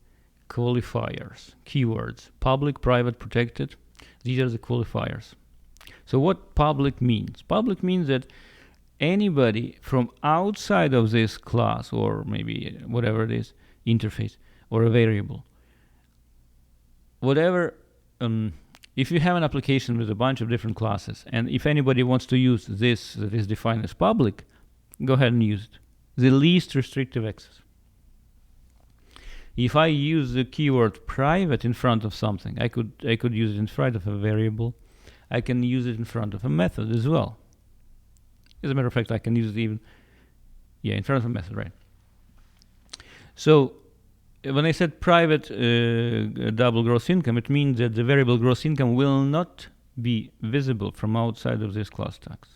S1: qualifiers. Keywords. Public, private, protected. These are the qualifiers. So what public means? Public means that anybody from outside of this class, or maybe whatever it is, interface, or a variable, whatever, if you have an application with a bunch of different classes, and if anybody wants to use this that is defined as public, go ahead and use it. The least restrictive access. If I use the keyword private in front of something, I could use it in front of a variable. I can use it in front of a method as well. As a matter of fact, I can use it even, in front of a method, right? So when I said private double gross income, it means that the variable gross income will not be visible from outside of this class tags.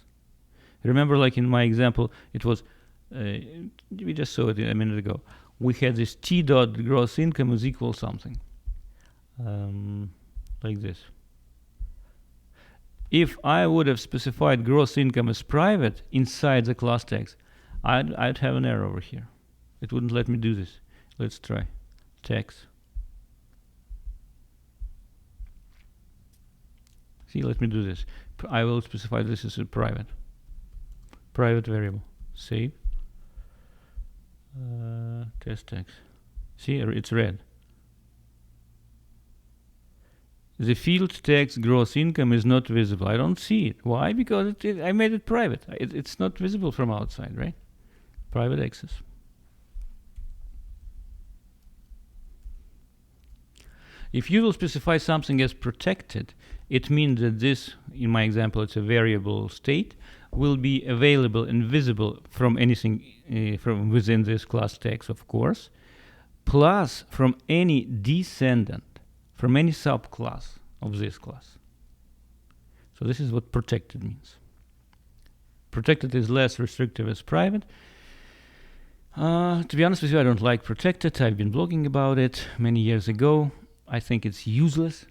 S1: Remember, like in my example, it was, we just saw it a minute ago. We had this T dot gross income is equal something, like this. If I would have specified gross income as private inside the class tags, I'd have an error over here. It wouldn't let me do this. Let's try tags. See, let me do this. I will specify this as a private variable. Save. Test tags. See, it's red. The field tags gross income is not visible. I don't see it. Why? Because I made it private. It's not visible from outside, right? Private access. If you will specify something as protected, it means that this, in my example, it's a variable state, will be available and visible from anything from within this class tags, of course, plus from any descendant, from any subclass of this class. So this is what protected means. Protected is less restrictive as private. To be honest with you, I don't like protected. I've been blogging about it many years ago. I think it's useless.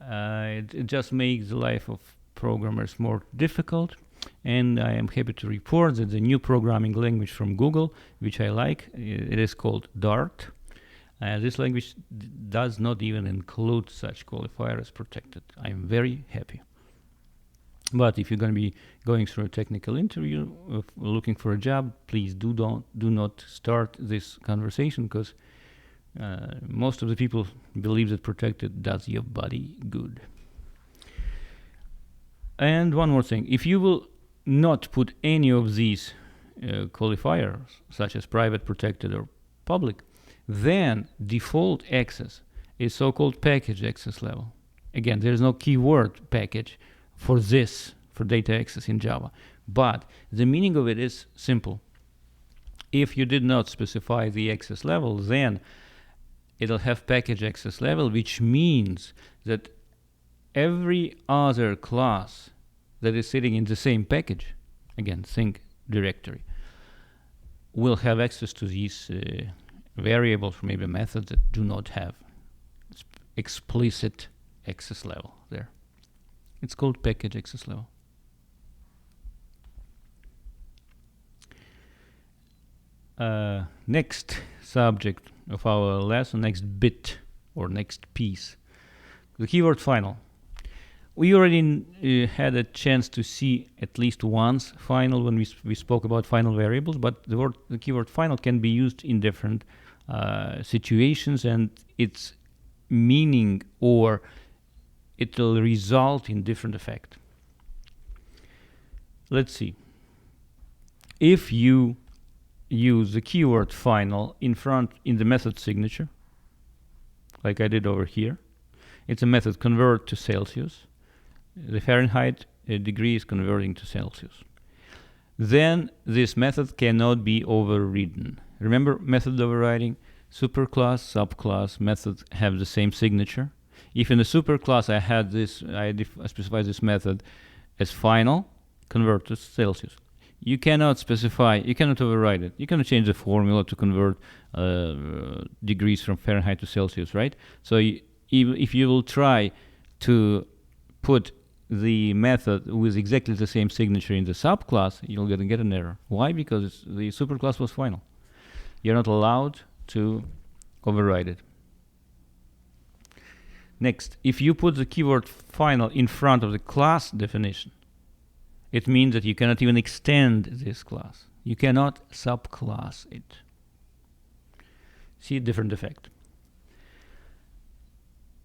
S1: It just makes the life of programmers more difficult. And I am happy to report that the new programming language from Google, which I like, it is called Dart. This language does not even include such qualifier as protected. I'm very happy. But if you're going to be going through a technical interview, looking for a job, please do not start this conversation, because most of the people believe that protected does your body good. And one more thing, if you will not put any of these qualifiers, such as private, protected, or public, then default access is so-called package access level. Again, there is no keyword package for this for data access in Java. But the meaning of it is simple. If you did not specify the access level, then it'll have package access level, which means that every other class that is sitting in the same package, again, think directory, will have access to these variables, maybe methods that do not have explicit access level there. It's called package access level. Next subject of our lesson, next bit or next piece, the keyword final. We already had a chance to see at least once final when we spoke about final variables, but the keyword final can be used in different situations, and its meaning or it will result in different effect. Let's see. If you use the keyword final in the method signature, like I did over here, it's a method convert to Celsius. The Fahrenheit degree is converting to Celsius. Then this method cannot be overridden. Remember method overriding? Superclass, subclass, method have the same signature. If in the superclass I specify this method as final, convert to Celsius. You cannot specify, you cannot override it. You cannot change the formula to convert degrees from Fahrenheit to Celsius, right? So if you will try to put the method with exactly the same signature in the subclass, you'll get an error. Why? Because the superclass was final. You're not allowed to override it. Next, if you put the keyword final in front of the class definition, it means that you cannot even extend this class. You cannot subclass it. See, different effect.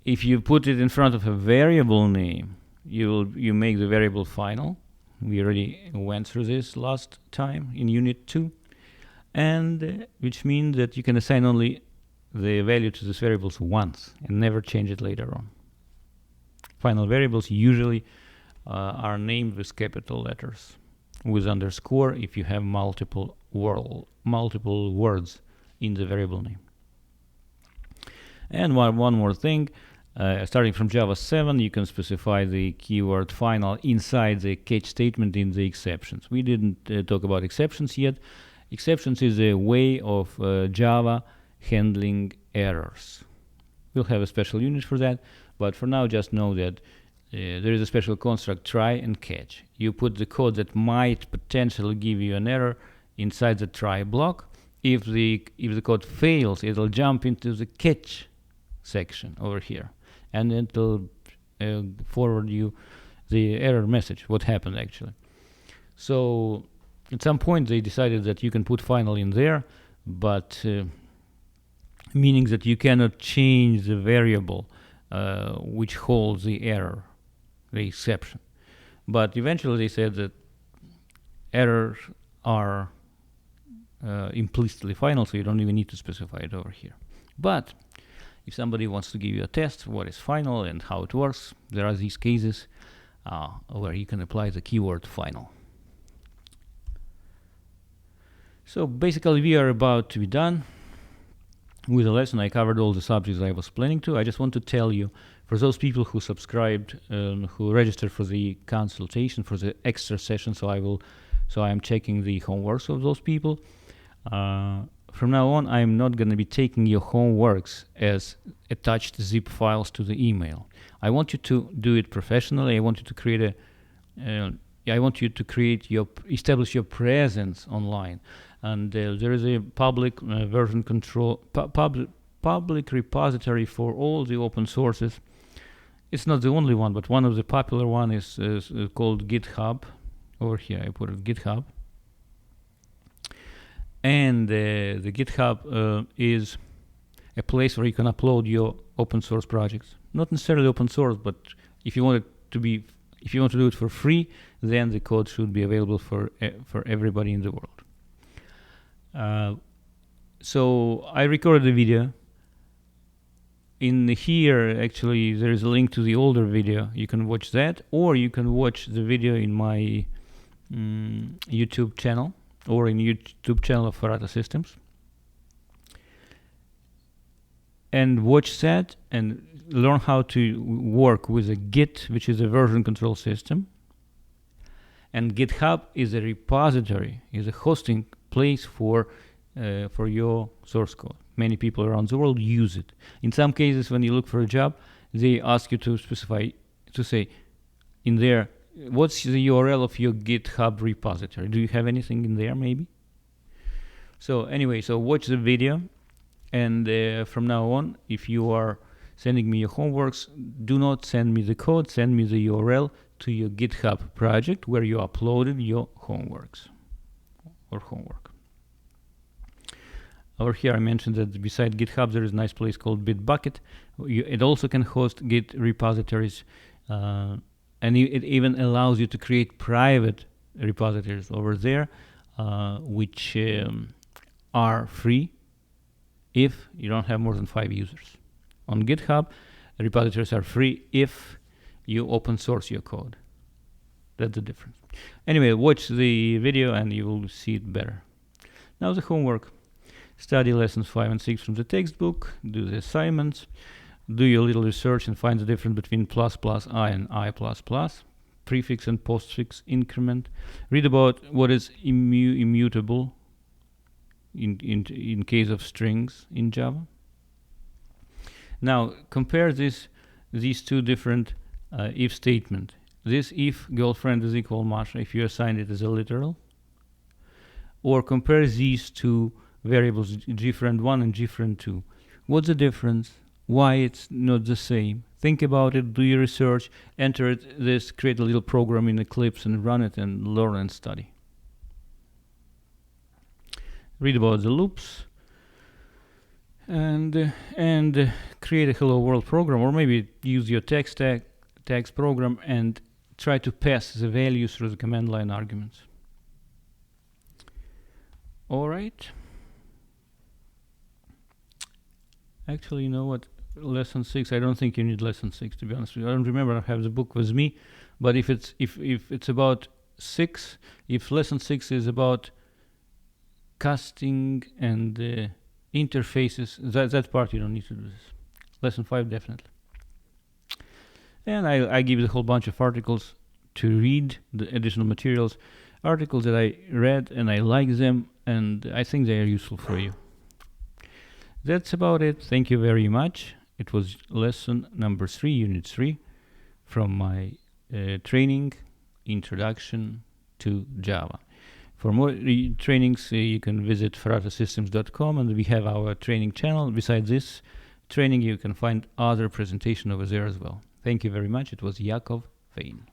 S1: If you put it in front of a variable name, you make the variable final. We already went through this last time in Unit 2, and which means that you can assign only the value to this variables once and never change it later on. Final variables usually are named with capital letters, with underscore if you have multiple words in the variable name. And one more thing, starting from Java 7, you can specify the keyword final inside the catch statement in the exceptions. We didn't talk about exceptions yet. Exceptions is a way of Java handling errors. We'll have a special unit for that, but for now just know that there is a special construct, try and catch. You put the code that might potentially give you an error inside the try block. If the code fails, it'll jump into the catch section over here, and it'll forward you the error message, what happened actually. So at some point they decided that you can put final in there, but meaning that you cannot change the variable which holds the error, the exception. But eventually they said that errors are implicitly final, so you don't even need to specify it over here. But if somebody wants to give you a test what is final and how it works, there are these cases where you can apply the keyword final. So basically we are about to be done with the lesson. I covered all the subjects I was planning to. I just want to tell you, for those people who subscribed, who registered for the consultation, for the extra session, so I'm checking the homeworks of those people. From now on, I'm not going to be taking your homeworks as attached zip files to the email. I want you to do it professionally. I want you to create establish your presence online. And there is a public version control, public repository for all the open sources. It's not the only one, but one of the popular one is called GitHub. Over here, I put it GitHub. And the GitHub is a place where you can upload your open source projects. Not necessarily open source, but if you want to do it for free, then the code should be available for everybody in the world. So I recorded a video in here, actually, there is a link to the older video. You can watch that, or you can watch the video in my YouTube channel, or in YouTube channel of Farata Systems, and watch that and learn how to work with a Git, which is a version control system. And GitHub is a repository, is a hosting place for your source code. Many people around the world use it. In some cases, when you look for a job, they ask you to specify, to say in there, what's the URL of your GitHub repository? Do you have anything in there, maybe? So anyway, so watch the video, and from now on, if you are sending me your homeworks, do not send me the code, send me the URL to your GitHub project where you uploaded your homeworks or homework. Over here I mentioned that beside GitHub there is a nice place called Bitbucket. It also can host Git repositories, and it even allows you to create private repositories over there, which are free if you don't have more than 5 users. On GitHub, repositories are free if you open source your code. That's the difference. Anyway, watch the video and you will see it better. Now the homework. Study lessons 5 and 6 from the textbook, do the assignments, do your little research and find the difference between ++i and i++, prefix and postfix increment. Read about what is immutable in case of strings in Java. Now compare these two different if statement. This if girlfriend is equal Masha, if you assign it as a literal, or compare these two variables, gfriend1 and gfriend2. What's the difference? Why it's not the same? Think about it, do your research, enter this, create a little program in Eclipse and run it and learn and study. Read about the loops and create a hello world program, or maybe use your text program and try to pass the values through the command line arguments. All right. Actually, you know what? Lesson 6. I don't think you need lesson 6, to be honest with you. I don't remember. I have the book with me, but if it's about 6, if lesson 6 is about casting and interfaces, that part you don't need to do this. Lesson 5 definitely. And I give you a whole bunch of articles to read, the additional materials, articles that I read and I like them and I think they are useful for you. That's about it. Thank you very much. It was lesson number 3, unit 3, from my training, Introduction to Java. For more trainings, you can visit faratasystems.com, and we have our training channel. Besides this training, you can find other presentation over there as well. Thank you very much. It was Yakov Vein.